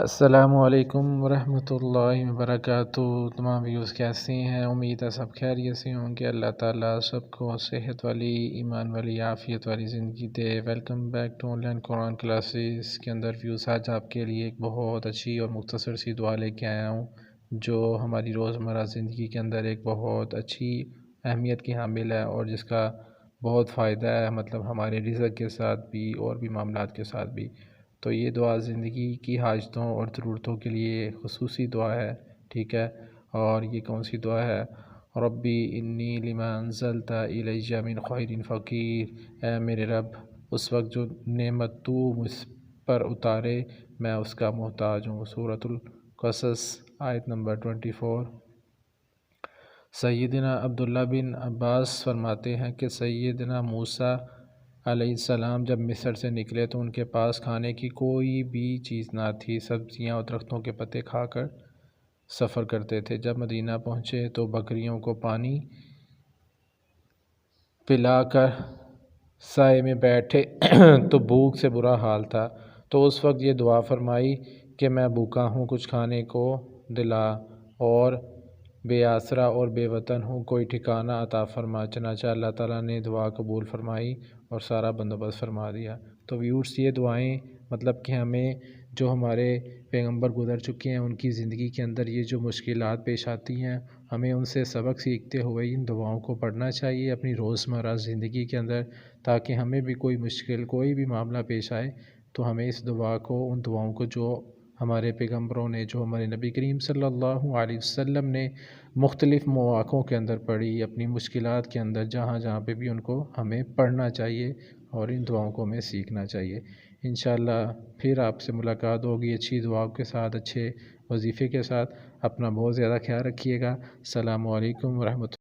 السلام علیکم ورحمۃ اللہ وبرکاتہ۔ تمام ویوز کیسے ہیں؟ امید ہے سب خیریت سے ہوں گے۔ اللہ تعالیٰ سب کو صحت والی، ایمان والی، عافیت والی زندگی دے۔ Welcome back to online Quran classes کے اندر ویوز۔ آج آپ کے لیے ایک بہت اچھی اور مختصر سی دعا لے کے آیا ہوں جو ہماری روزمرہ زندگی کے اندر ایک بہت اچھی اہمیت کی حامل ہے اور جس کا بہت فائدہ ہے، مطلب ہمارے رزق کے ساتھ بھی اور بھی معاملات کے ساتھ بھی۔ تو یہ دعا زندگی کی حاجتوں اور ضرورتوں کے لیے خصوصی دعا ہے، ٹھیک ہے؟ اور یہ کون سی دعا ہے؟ ربی انی لما انزلت الی من خیر فقیر۔ اے میرے رب، اس وقت جو نعمت تو مجھ پر اتارے میں اس کا محتاج ہوں۔ سورۃ القصص آیت نمبر 24۔ سیدنا عبداللہ بن عباس فرماتے ہیں کہ سیدنا موسیٰ علیہ السلام جب مصر سے نکلے تو ان کے پاس کھانے کی کوئی بھی چیز نہ تھی، سبزیاں اور درختوں کے پتے کھا کر سفر کرتے تھے۔ جب مدینہ پہنچے تو بکریوں کو پانی پلا کر سائے میں بیٹھے تو بھوک سے برا حال تھا، تو اس وقت یہ دعا فرمائی کہ میں بھوکا ہوں، کچھ کھانے کو دلا، اور بے آسرا اور بے وطن ہوں، کوئی ٹھکانہ عطا فرما۔ چنانچہ اللہ تعالیٰ نے دعا قبول فرمائی اور سارا بندوبست فرما دیا۔ تو ویورز، یہ دعائیں مطلب کہ ہمیں جو ہمارے پیغمبر گزر چکے ہیں ان کی زندگی کے اندر یہ جو مشکلات پیش آتی ہیں، ہمیں ان سے سبق سیکھتے ہوئے ان دعاؤں کو پڑھنا چاہیے اپنی روزمرہ زندگی کے اندر، تاکہ ہمیں بھی کوئی مشکل، کوئی بھی معاملہ پیش آئے تو ہمیں اس دعا کو، ان دعاؤں کو جو ہمارے پیغمبروں نے، جو ہمارے نبی کریم صلی اللہ علیہ وسلم نے مختلف مواقعوں کے اندر پڑھی، اپنی مشکلات کے اندر جہاں جہاں پہ بھی ان کو ہمیں پڑھنا چاہیے اور ان دعاؤں کو ہمیں سیکھنا چاہیے۔ انشاءاللہ پھر آپ سے ملاقات ہوگی اچھی دعاؤں کے ساتھ، اچھے وظیفے کے ساتھ۔ اپنا بہت زیادہ خیال رکھیے گا۔ السلام علیکم ورحمۃ اللہ۔